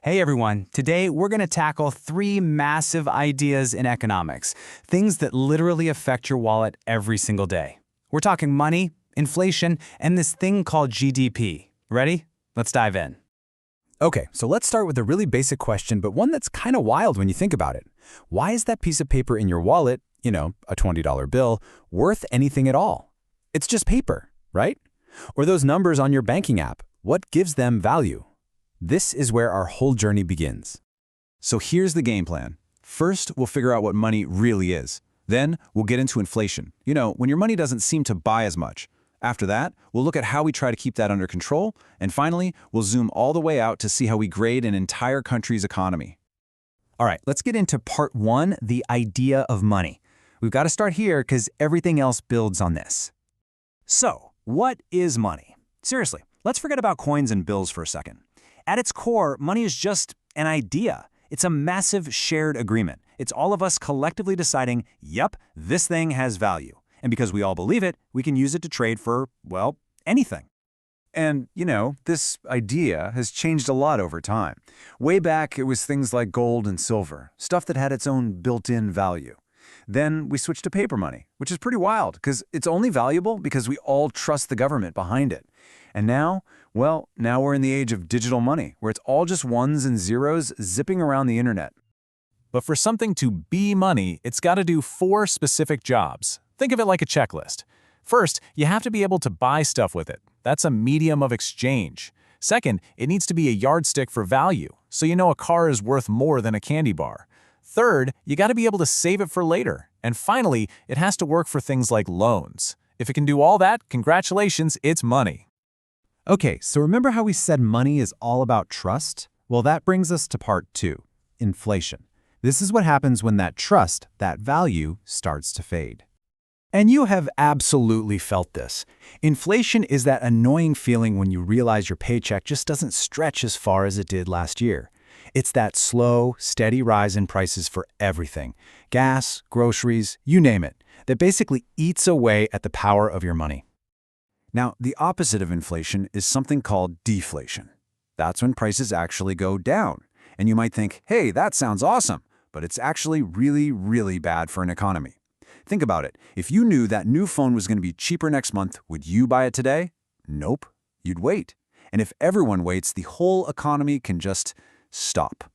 Hey everyone, today we're going to tackle three massive ideas in economics, things that literally affect your wallet every single day. We're talking money, inflation, and this thing called GDP. Ready? Let's dive in. Okay, so let's start with a really basic question, but one that's kind of wild when you think about it. Why is that piece of paper in your wallet, a $20 bill, worth anything at all? It's just paper, right? Or those numbers on your banking app, what gives them value? This is where our whole journey begins. So here's the game plan. First, we'll figure out what money really is. Then, we'll get into inflation. When your money doesn't seem to buy as much. After that, we'll look at how we try to keep that under control. And finally, we'll zoom all the way out to see how we grade an entire country's economy. All right, let's get into part one, the idea of money. We've got to start here because everything else builds on this. So, what is money? Seriously, let's forget about coins and bills for a second. At its core, money is just an idea. It's a massive shared agreement. It's all of us collectively deciding, yep, this thing has value. And because we all believe it, we can use it to trade for, well, anything. And, this idea has changed a lot over time. Way back, it was things like gold and silver, stuff that had its own built-in value. Then we switched to paper money, which is pretty wild because it's only valuable because we all trust the government behind it. And now we're in the age of digital money, where it's all just ones and zeros zipping around the internet. But for something to be money, it's got to do 4 specific jobs. Think of it like a checklist. First, you have to be able to buy stuff with it. That's a medium of exchange. Second, it needs to be a yardstick for value, so a car is worth more than a candy bar. Third, you got to be able to save it for later. And finally, it has to work for things like loans. If it can do all that, congratulations, it's money. Okay, so remember how we said money is all about trust? Well, that brings us to part two, inflation. This is what happens when that trust, that value, starts to fade. And you have absolutely felt this. Inflation is that annoying feeling when you realize your paycheck just doesn't stretch as far as it did last year. It's that slow, steady rise in prices for everything, gas, groceries, you name it, that basically eats away at the power of your money. Now, the opposite of inflation is something called deflation. That's when prices actually go down. And you might think, hey, that sounds awesome, but it's actually really, really bad for an economy. Think about it. If you knew that new phone was going to be cheaper next month, would you buy it today? Nope. You'd wait. And if everyone waits, the whole economy can just stop.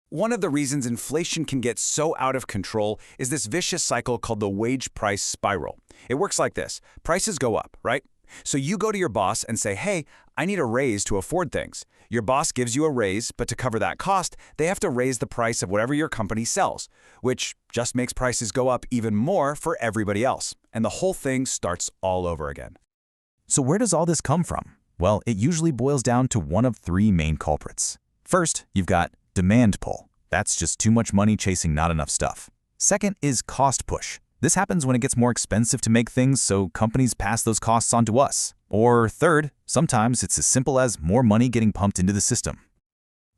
One of the reasons inflation can get so out of control is this vicious cycle called the wage price spiral. It works like this. Prices go up, right? So you go to your boss and say, hey, I need a raise to afford things. Your boss gives you a raise, but to cover that cost, they have to raise the price of whatever your company sells, which just makes prices go up even more for everybody else. And the whole thing starts all over again. So where does all this come from? Well, it usually boils down to one of 3 main culprits. First, you've got demand pull. That's just too much money chasing not enough stuff. Second is cost push. This happens when it gets more expensive to make things, so companies pass those costs on to us. Or third, sometimes it's as simple as more money getting pumped into the system.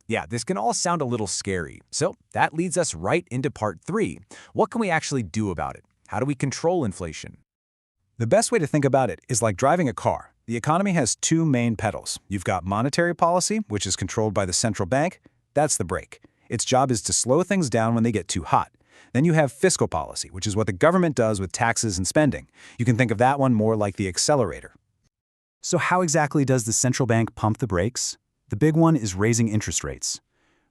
Yeah, this can all sound a little scary. So that leads us right into part 3. What can we actually do about it? How do we control inflation? The best way to think about it is like driving a car. The economy has 2 main pedals. You've got monetary policy, which is controlled by the central bank. That's the brake. Its job is to slow things down when they get too hot. Then you have fiscal policy, which is what the government does with taxes and spending. You can think of that one more like the accelerator. So how exactly does the central bank pump the brakes? The big one is raising interest rates.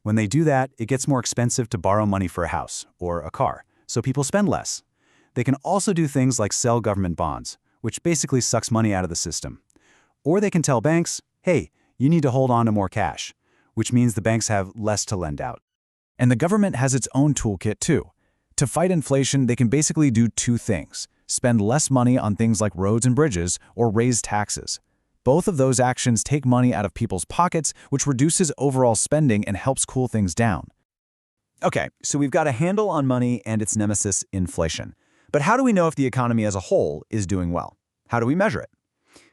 When they do that, it gets more expensive to borrow money for a house or a car, so people spend less. They can also do things like sell government bonds, which basically sucks money out of the system. Or they can tell banks, hey, you need to hold on to more cash, which means the banks have less to lend out. And the government has its own toolkit too. To fight inflation, they can basically do 2 things: spend less money on things like roads and bridges, or raise taxes. Both of those actions take money out of people's pockets, which reduces overall spending and helps cool things down. Okay, so we've got a handle on money and its nemesis, inflation. But how do we know if the economy as a whole is doing well? How do we measure it?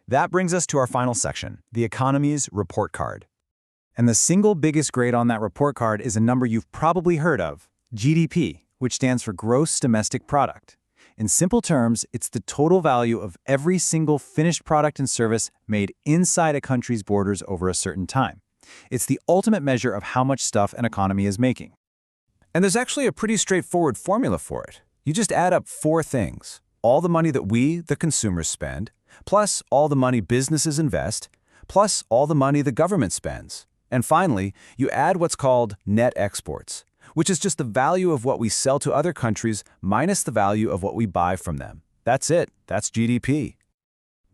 That brings us to our final section, the economy's report card. And the single biggest grade on that report card is a number you've probably heard of, GDP, which stands for Gross Domestic Product. In simple terms, it's the total value of every single finished product and service made inside a country's borders over a certain time. It's the ultimate measure of how much stuff an economy is making. And there's actually a pretty straightforward formula for it. You just add up 4 things. All the money that we, the consumers, spend, plus all the money businesses invest, plus all the money the government spends. And finally, you add what's called net exports, which is just the value of what we sell to other countries minus the value of what we buy from them. That's it. That's GDP.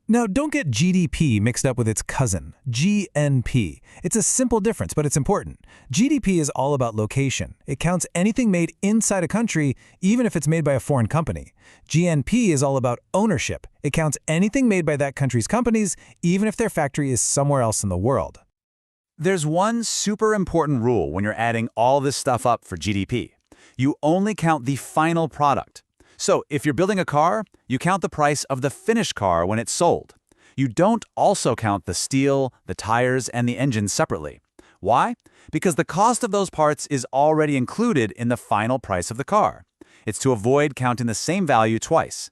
Now, don't get GDP mixed up with its cousin, GNP. It's a simple difference, but it's important. GDP is all about location. It counts anything made inside a country, even if it's made by a foreign company. GNP is all about ownership. It counts anything made by that country's companies, even if their factory is somewhere else in the world. There's one super important rule when you're adding all this stuff up for GDP. You only count the final product. So if you're building a car, you count the price of the finished car when it's sold. You don't also count the steel, the tires, and the engine separately. Why? Because the cost of those parts is already included in the final price of the car. It's to avoid counting the same value twice.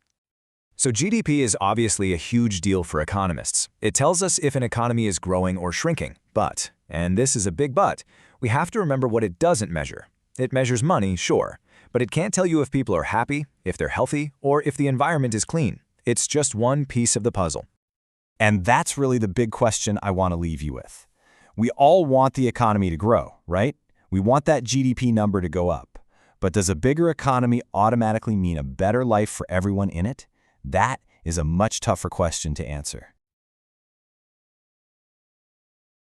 So GDP is obviously a huge deal for economists. It tells us if an economy is growing or shrinking. But, and this is a big but, we have to remember what it doesn't measure. It measures money, sure, but it can't tell you if people are happy, if they're healthy, or if the environment is clean. It's just one piece of the puzzle. And that's really the big question I want to leave you with. We all want the economy to grow, right? We want that GDP number to go up. But does a bigger economy automatically mean a better life for everyone in it? That is a much tougher question to answer.